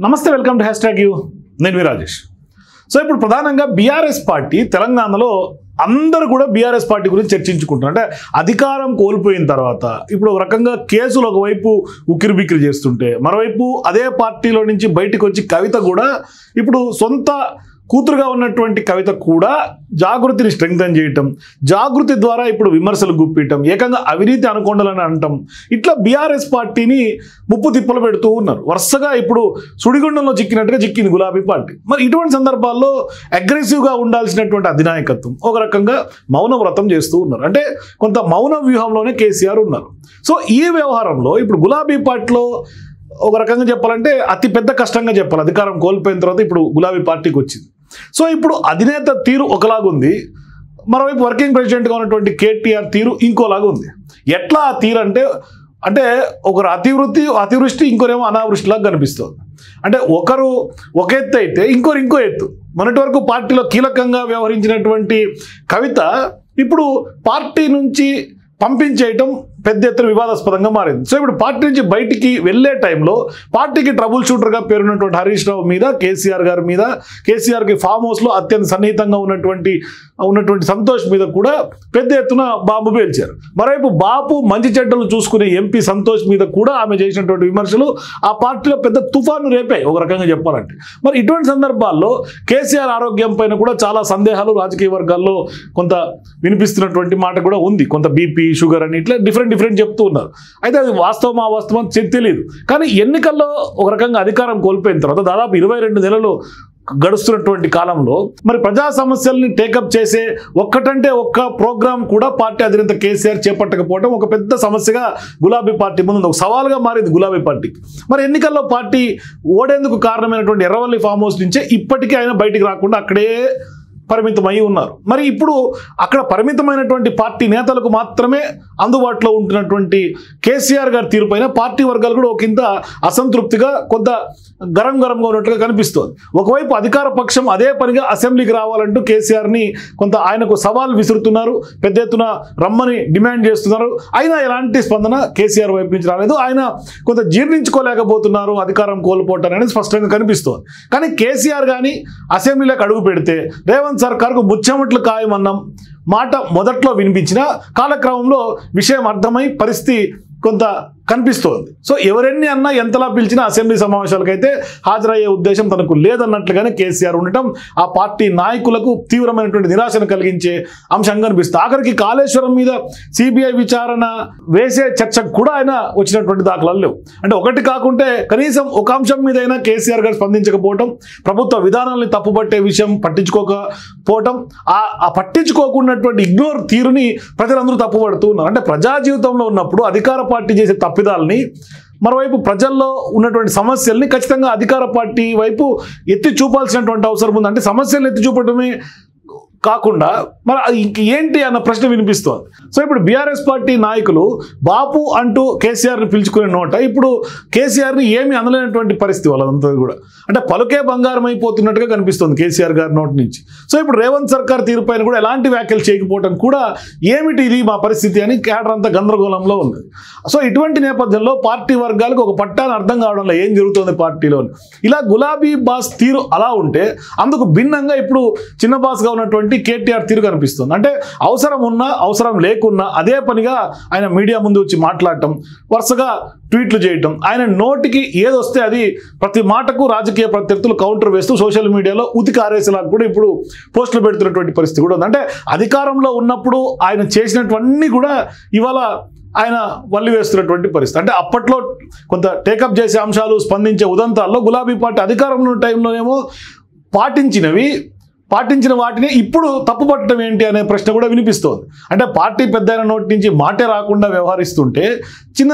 నమస్తే welcome to #you నేను మీ Rajesh. So ఇప్పుడు ప్రధానంగా బీఆర్ఎస్ పార్టీ తెలంగాణలో అందరూ కూడా బీఆర్ఎస్ పార్టీ గురించి చర్చించుకుంటున్నారు. అంటే అధికారం కోల్పోయిన తర్వాత ఇప్పుడు ఒక రకంగా కేసులు ఒకవైపు ఉక్కిరిబిక్కిరి చేస్తుంటే మరోవైపు అదే పార్టీలో నుంచి బయటకు వచ్చి కవిత కూడా ఇప్పుడు సొంత కూతురుగా ఉన్నటువంటి కవిత కూడా జాగృతిని స్ట్రెంగ్తన్ చేయటం, జాగృతి ద్వారా ఇప్పుడు విమర్శలు గుప్పియటం, ఏకంగా అవినీతి అనుకొండలని అనటం, ఇట్లా బీఆర్ఎస్ పార్టీని ముప్పు తిప్పలు పెడుతూ ఉన్నారు. వరుసగా ఇప్పుడు సుడిగుండంలో చిక్కినట్టుగా చిక్కింది గులాబీ పార్టీ. మరి ఇటువంటి సందర్భాల్లో అగ్రెసివ్గా ఉండాల్సినటువంటి అధినాయకత్వం ఒక రకంగా మౌన వ్రతం చేస్తూ ఉన్నారు. అంటే కొంత మౌన వ్యూహంలోనే కేసీఆర్ ఉన్నారు. సో ఈ వ్యవహారంలో ఇప్పుడు గులాబీ పార్టీలో ఒక రకంగా చెప్పాలంటే అతి పెద్ద కష్టంగా చెప్పాలి. అధికారం కోల్పోయిన తర్వాత ఇప్పుడు గులాబీ పార్టీకి వచ్చింది. సో ఇప్పుడు అధినేత తీరు ఒకలాగుంది, మరోవైపు వర్కింగ్ ప్రెసిడెంట్గా ఉన్నటువంటి కేటీఆర్ తీరు ఇంకోలాగా ఉంది. ఎట్లా ఆ తీరు అంటే ఒకరు అతివృష్టి ఇంకోరేమో అనావృష్టిలాగా కనిపిస్తుంది. అంటే ఒకరు ఒక ఎత్తు అయితే ఇంకోరు ఇంకో ఎత్తు. మొన్నటి వరకు పార్టీలో కీలకంగా వ్యవహరించినటువంటి కవిత ఇప్పుడు పార్టీ నుంచి పంపించేయటం పెద్ద ఎత్తున వివాదాస్పదంగా మారింది. సో ఇప్పుడు పార్టీ నుంచి బయటికి వెళ్ళే టైంలో పార్టీకి ట్రబుల్ షూటర్గా పేరున్నటువంటి హరీష్ రావు మీద, కేసీఆర్ గారి మీద, కేసీఆర్కి ఫామ్ హౌస్లో అత్యంత సన్నిహితంగా ఉన్నటువంటి సంతోష్ మీద కూడా పెద్ద ఎత్తున బాంబు పేల్చారు. మరోవైపు బాపు మంచి చెడ్డలు చూసుకునే ఎంపీ సంతోష్ మీద కూడా ఆమె చేసినటువంటి విమర్శలు ఆ పార్టీలో పెద్ద తుఫాను రేపాయి ఒక రకంగా చెప్పాలంటే. మరి ఇటువంటి సందర్భాల్లో కేసీఆర్ ఆరోగ్యం పైన కూడా చాలా సందేహాలు రాజకీయ వర్గాల్లో కొంత వినిపిస్తున్నటువంటి మాట కూడా ఉంది. కొంత బీపీ, షుగర్ అని ఇట్లా డిఫరెంట్ చెప్తూ ఉన్నారు. అయితే అది వాస్తవం తెలియదు. కానీ ఎన్నికల్లో ఒక రకంగా అధికారం కోల్పోయిన తర్వాత దాదాపు 22 నెలలు గడుస్తున్నటువంటి కాలంలో మరి ప్రజా సమస్యల్ని టేకప్ చేసే ఒక్కటంటే ఒక్క ప్రోగ్రాం కూడా పార్టీ అధినేత కేసీఆర్ చేపట్టకపోవడం ఒక పెద్ద సమస్యగా గులాబీ పార్టీ ముందు ఒక సవాల్గా మారింది గులాబీ పార్టీకి. మరి ఎన్నికల్లో పార్టీ ఓడేందుకు కారణమైనటువంటి ఎర్రవల్లి ఫామ్ హౌస్ నుంచే ఇప్పటికీ ఆయన బయటికి రాకుండా అక్కడే పరిమితమై ఉన్నారు. మరి ఇప్పుడు అక్కడ పరిమితమైనటువంటి పార్టీ నేతలకు మాత్రమే అందుబాటులో ఉంటున్నటువంటి కేసీఆర్ గారి తీరుపైన పార్టీ వర్గాలు కూడా ఒకంత అసంతృప్తిగా కొంత గరంగా ఉన్నట్టుగా కనిపిస్తోంది. ఒకవైపు అధికార పక్షం అదే పనిగా అసెంబ్లీకి రావాలంటూ కేసీఆర్ని కొంత ఆయనకు సవాల్ విసురుతున్నారు, పెద్ద ఎత్తున రమ్మని డిమాండ్ చేస్తున్నారు. అయినా ఎలాంటి స్పందన కేసీఆర్ వైపు నుంచి రాలేదు. ఆయన కొంత జీర్ణించుకోలేకపోతున్నారు అధికారం కోల్పోవటం అనేది స్పష్టంగా కనిపిస్తోంది. కానీ కేసీఆర్ కానీ అసెంబ్లీలోకి అడుగు పెడితే రేవంత్ సర్కార్కు ముచ్చెమట్లు ఖాయమన్నాం మాట మొదట్లో వినిపించిన కాలక్రమంలో విషయం అర్థమై పరిస్థితి కొంత కనిపిస్తోంది. సో ఎవరెన్ని అన్నా ఎంతలా పిలిచినా అసెంబ్లీ సమావేశాలకైతే హాజరయ్యే ఉద్దేశం తనకు లేదన్నట్లుగానే కేసీఆర్ ఉండటం ఆ పార్టీ నాయకులకు తీవ్రమైనటువంటి నిరాశను కలిగించే అంశంగా కనిపిస్తుంది. ఆఖరికి కాళేశ్వరం మీద సిబిఐ విచారణ వేసే చర్చకు కూడా ఆయన వచ్చినటువంటి దాఖలాలు లేవు. అంటే ఒకటి కాకుంటే కనీసం ఒక అంశం మీదైనా కేసీఆర్ గారు స్పందించకపోవటం, ప్రభుత్వ విధానాలని తప్పుపట్టే విషయం పట్టించుకోకపోవటం, ఆ పట్టించుకోకున్నటువంటి ఇగ్నోర్ తీరుని ప్రజలందరూ తప్పుపడుతూ ఉన్నారు. అంటే ప్రజా జీవితంలో ఉన్నప్పుడు అధికార పార్టీ చేసే తప్పిదాలని, మరోవైపు ప్రజల్లో ఉన్నటువంటి సమస్యల్ని ఖచ్చితంగా అధికార పార్టీ వైపు ఎత్తి చూపాల్సినటువంటి అవసరం ఉంది. అంటే సమస్యలను ఎత్తి చూపడమే కాకుండా మరి ఇంక ఏంటి అన్న ప్రశ్న వినిపిస్తోంది. సో ఇప్పుడు బీఆర్ఎస్ పార్టీ నాయకులు బాపు అంటూ కేసీఆర్ని పిలుచుకునే నోట ఇప్పుడు కేసీఆర్ని ఏమీ అనలేనటువంటి పరిస్థితి వాళ్ళంతా కూడా. అంటే పలుకే బంగారం అయిపోతున్నట్టుగా కనిపిస్తుంది కేసీఆర్ గారి నోటి నుంచి. సో ఇప్పుడు రేవంత్ సర్కార్ తీరుపైన కూడా ఎలాంటి వ్యాఖ్యలు చేయకపోవడం కూడా ఏమిటి ఇది మా పరిస్థితి అని కేడర్ అంతా గందరగోళంలో ఉంది. సో ఇటువంటి నేపథ్యంలో పార్టీ వర్గాలకు ఒక పట్టాన్ని అర్థం కావడంలో ఏం జరుగుతుంది పార్టీలో. ఇలా గులాబీ బాస్ తీరు అలా ఉంటే అందుకు భిన్నంగా ఇప్పుడు చిన్న బాస్గా ఉన్నటువంటి కేటీఆర్ తీరు కనిపిస్తుంది. అంటే అవసరం ఉన్నా అవసరం లేకున్నా అదే పనిగా ఆయన మీడియా ముందు వచ్చి మాట్లాడటం, వరుసగా ట్వీట్లు చేయటం, ఆయన నోటికి ఏదొస్తే అది ప్రతి మాటకు రాజకీయ ప్రత్యర్థులు కౌంటర్ వేస్తూ సోషల్ మీడియాలో ఉతికి ఆరేసేలాగా కూడా ఇప్పుడు పోస్టులు పెడుతున్నటువంటి పరిస్థితి కూడా ఉంది. అంటే అధికారంలో ఉన్నప్పుడు ఆయన చేసినటువన్నీ కూడా ఇవాళ ఆయన వల్లి వేస్తున్నటువంటి పరిస్థితి. అంటే అప్పట్లో కొంత టేకప్ చేసే అంశాలు, స్పందించే ఉదంతాల్లో గులాబీ పార్టీ అధికారంలో టైంలోనేమో పాటించిన వాటిని ఇప్పుడు తప్పుపట్టడం ఏంటి అనే ప్రశ్న కూడా వినిపిస్తోంది. అంటే పార్టీ పెద్దయిన నోటి నుంచి మాటే రాకుండా వ్యవహరిస్తుంటే చిన్న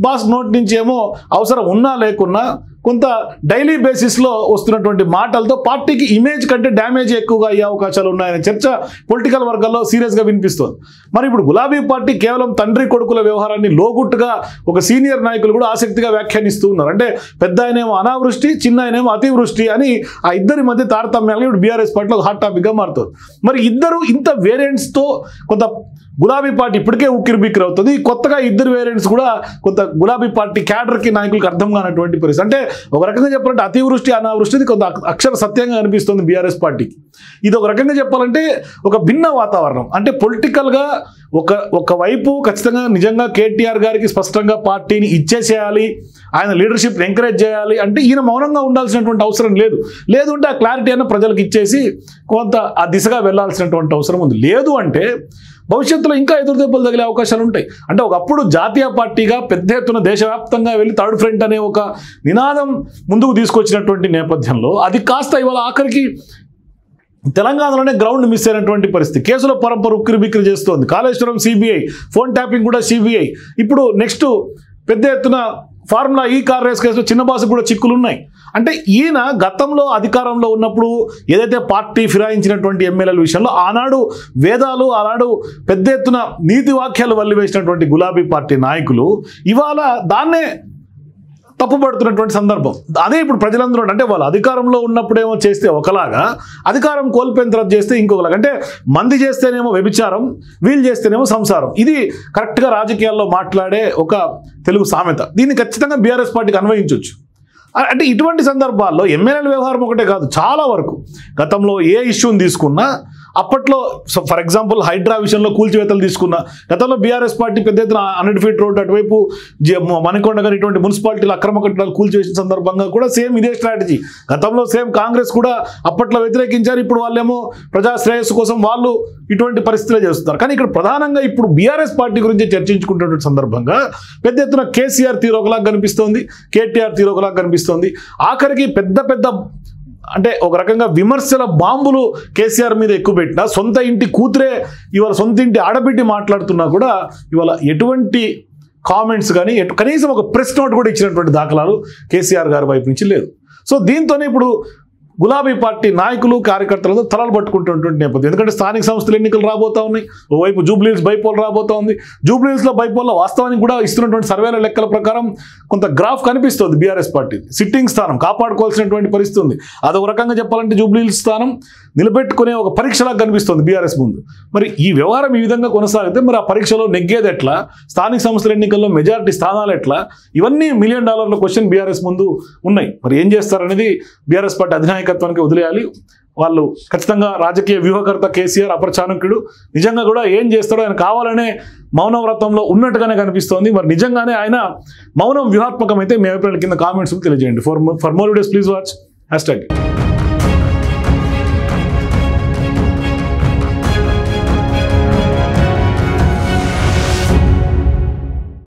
బాస్ నోటి నుంచి ఏమో అవసరం ఉన్నా లేకున్నా కొంత డైలీ బేసిస్లో వస్తున్నటువంటి మాటలతో పార్టీకి ఇమేజ్ కంటే డ్యామేజ్ ఎక్కువగా అయ్యే అవకాశాలు ఉన్నాయనే చర్చ పొలిటికల్ వర్గాల్లో సీరియస్గా వినిపిస్తోంది. మరి ఇప్పుడు గులాబీ పార్టీ కేవలం తండ్రి కొడుకుల వ్యవహారాన్ని లోగుట్టుగా ఒక సీనియర్ నాయకులు కూడా ఆసక్తిగా వ్యాఖ్యానిస్తూ ఉన్నారు. అంటే పెద్ద ఆయనేమో అనావృష్టి, చిన్న ఆయనేమో అతివృష్టి అని ఆ ఇద్దరి మధ్య తారతమ్యాలు ఇప్పుడు బీఆర్ఎస్ పార్టీలో హాట్ టాపిక్గా మారుతుంది. మరి ఇద్దరు ఇంత వేరియంట్స్తో కొంత గులాబీ పార్టీ ఇప్పటికే ఉక్కిరి బిక్కిరి అవుతుంది. కొత్తగా ఇద్దరు వేరియంట్స్ కూడా కొంత గులాబీ పార్టీ క్యాడర్కి నాయకులకు అర్థం కానటువంటి పరిస్థితి. అంటే ఒక రకంగా చెప్పాలంటే అతివృష్టి అనావృష్టిది కొంత అక్షర సత్యంగా అనిపిస్తుంది బీఆర్ఎస్ పార్టీకి. ఇది ఒక రకంగా చెప్పాలంటే ఒక భిన్న వాతావరణం. అంటే పొలిటికల్గా ఒకవైపు ఖచ్చితంగా నిజంగా కేటీఆర్ గారికి స్పష్టంగా పార్టీని ఇచ్చేసేయాలి, ఆయన లీడర్షిప్ని ఎంకరేజ్ చేయాలి అంటే ఈయన మౌనంగా ఉండాల్సినటువంటి అవసరం లేదు అంటే ఆ క్లారిటీ అన్న ప్రజలకు ఇచ్చేసి కొంత ఆ దిశగా వెళ్లాల్సినటువంటి అవసరం ఉంది. లేదు అంటే భవిష్యత్తులో ఇంకా ఎదురుదెబ్బలు తగిలే అవకాశాలు ఉంటాయి. అంటే ఒకప్పుడు జాతీయ పార్టీగా పెద్ద ఎత్తున దేశవ్యాప్తంగా వెళ్ళి థర్డ్ ఫ్రంట్ అనే ఒక నినాదం ముందుకు తీసుకొచ్చినటువంటి నేపథ్యంలో అది కాస్త ఇవాళ ఆఖరికి తెలంగాణలోనే గ్రౌండ్ మిస్ అయినటువంటి పరిస్థితి. కేసుల పరంపర ఉక్కిరి బిక్కిరి చేస్తోంది. కాళేశ్వరం సిబిఐ, ఫోన్ ట్యాపింగ్ కూడా సిబిఐ, ఇప్పుడు నెక్స్ట్ పెద్ద ఎత్తున ఫార్ములా ఈ కార్ రేస్ కేసులో చిన్నబాసు కూడా చిక్కులు ఉన్నాయి. అంటే ఈయన గతంలో అధికారంలో ఉన్నప్పుడు ఏదైతే పార్టీ ఫిరాయించినటువంటి ఎమ్మెల్యేల విషయంలో ఆనాడు వేదాలు, ఆనాడు పెద్ద ఎత్తున నీతి వాక్యాలు వల్లివేసినటువంటి గులాబీ పార్టీ నాయకులు ఇవాళ దాన్నే తప్పుపడుతున్నటువంటి సందర్భం. అదే ఇప్పుడు ప్రజలందరూ అంటే వాళ్ళు అధికారంలో ఉన్నప్పుడేమో చేస్తే ఒకలాగా, అధికారం కోల్పోయిన తర్వాత చేస్తే ఇంకొకలాగా. అంటే మంది చేస్తేనేమో వ్యభిచారం, వీళ్ళు చేస్తేనేమో సంసారం. ఇది కరెక్ట్గా రాజకీయాల్లో మాట్లాడే ఒక తెలుగు సామెత. దీన్ని ఖచ్చితంగా బీఆర్ఎస్ పార్టీకి అన్వయించవచ్చు. అంటే ఇటువంటి సందర్భాల్లో ఎమ్మెల్యేల వ్యవహారం ఒకటే కాదు, చాలా వరకు గతంలో ఏ ఇష్యూని తీసుకున్నా అప్పట్లో ఫర్ ఎగ్జాంపుల్ హైడ్రా విషయంలో కూల్చివేతలు తీసుకున్నా గతంలో బీఆర్ఎస్ పార్టీ పెద్ద ఎత్తున 100 ఫీట్ రోడ్ అటువైపు మణికొండ గారు ఇటువంటి మున్సిపాలిటీలు అక్రమ కట్టడాలు కూల్చివేసిన సందర్భంగా కూడా సేమ్ ఇదే స్ట్రాటజీ. గతంలో సేమ్ కాంగ్రెస్ కూడా అప్పట్లో వ్యతిరేకించారు, ఇప్పుడు వాళ్ళేమో ప్రజా శ్రేయస్సు కోసం వాళ్ళు ఇటువంటి పరిస్థితులే చేస్తున్నారు. కానీ ఇక్కడ ప్రధానంగా ఇప్పుడు బీఆర్ఎస్ పార్టీ గురించి చర్చించుకుంటున్న సందర్భంగా పెద్ద ఎత్తున కేసీఆర్ తీరు ఒకలాగా కనిపిస్తోంది, కేటీఆర్ తీరు ఒకలాగా కనిపిస్తోంది. ఆఖరికి పెద్ద అంటే ఒక రకంగా విమర్శల బాంబులు కేసీఆర్ మీద ఎక్కువ పెట్టినా సొంత ఇంటి కూతురే ఇవాళ సొంత ఇంటి ఆడబిడ్డి మాట్లాడుతున్నా కూడా ఇవాళ ఎటువంటి కామెంట్స్ కానీ కనీసం ఒక ప్రెస్ నోట్ కూడా ఇచ్చినటువంటి దాఖలాలు కేసీఆర్ గారి వైపు నుంచి లేదు. సో దీంతోనే ఇప్పుడు గులాబీ పార్టీ నాయకులు కార్యకర్తలతో తలలు పట్టుకుంటున్నటువంటి నేపథ్యం. ఎందుకంటే స్థానిక సంస్థల ఎన్నికలు రాబోతా ఉన్నాయి, ఓవైపు జూబ్లీహిల్స్ బైపోల్ రాబోతా ఉంది. జూబ్లీహిల్స్లో బైపోల్లో వాస్తవానికి కూడా ఇస్తున్నటువంటి సర్వేల లెక్కల ప్రకారం కొంత గ్రాఫ్ కనిపిస్తుంది బీఆర్ఎస్ పార్టీ. సిట్టింగ్ స్థానం కాపాడుకోవాల్సినటువంటి పరిస్థితి ఉంది. అదొక రకంగా చెప్పాలంటే జూబ్లీహిల్స్ స్థానం నిలబెట్టుకునే ఒక పరీక్షలాగా కనిపిస్తుంది బీఆర్ఎస్ ముందు. మరి ఈ వ్యవహారం ఈ విధంగా కొనసాగితే మరి ఆ పరీక్షలో నెగ్గేది ఎట్లా, స్థానిక సంస్థల ఎన్నికల్లో మెజారిటీ స్థానాలు ఎట్లా, ఇవన్నీ $1 మిలియన్ క్వశ్చన్ బీఆర్ఎస్ ముందు ఉన్నాయి. మరి ఏం చేస్తారనేది బీఆర్ఎస్ పార్టీ అధినాయకత్వానికి వదిలేయాలి. వాళ్ళు ఖచ్చితంగా రాజకీయ వ్యూహకర్త కేసీఆర్ అపరచాణక్యుడు, నిజంగా కూడా ఏం చేస్తాడో ఆయన కావాలనే మౌనవ్రతంలో ఉన్నట్టుగానే కనిపిస్తోంది. మరి నిజంగానే ఆయన మౌనం వ్యూహాత్మకమైతే మీ అభిప్రాయాల కింద కామెంట్స్ తెలియజేయండి. For more videos please watch #.